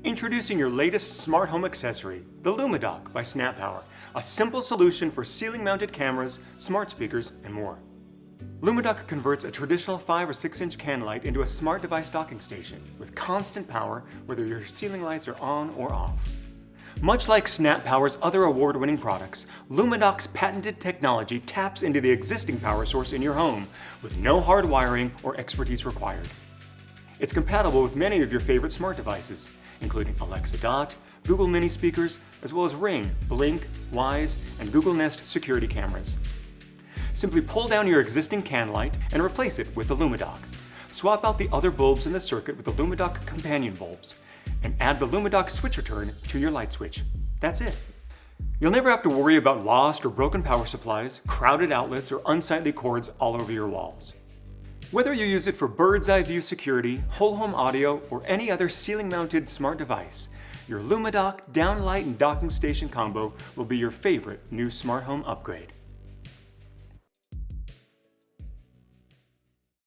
Introducing your latest smart home accessory, the LumiDock by SnapPower, a simple solution for ceiling-mounted cameras, smart speakers, and more. LumiDock converts a traditional 5 or 6 inch can light into a smart device docking station with constant power whether your ceiling lights are on or off. Much like SnapPower's other award-winning products, LumiDock's patented technology taps into the existing power source in your home with no hard wiring or expertise required. It's compatible with many of your favorite smart devices, including Alexa Dot, Google Mini speakers, as well as Ring, Blink, Wise, and Google Nest security cameras. Simply pull down your existing can light and replace it with the LumiDock. Swap out the other bulbs in the circuit with the LumiDock companion bulbs, and add the LumiDock switch return to your light switch. That's it. You'll never have to worry about lost or broken power supplies, crowded outlets, or unsightly cords all over your walls. Whether you use it for bird's eye view security, whole home audio, or any other ceiling-mounted smart device, your LumiDock downlight and docking station combo will be your favorite new smart home upgrade.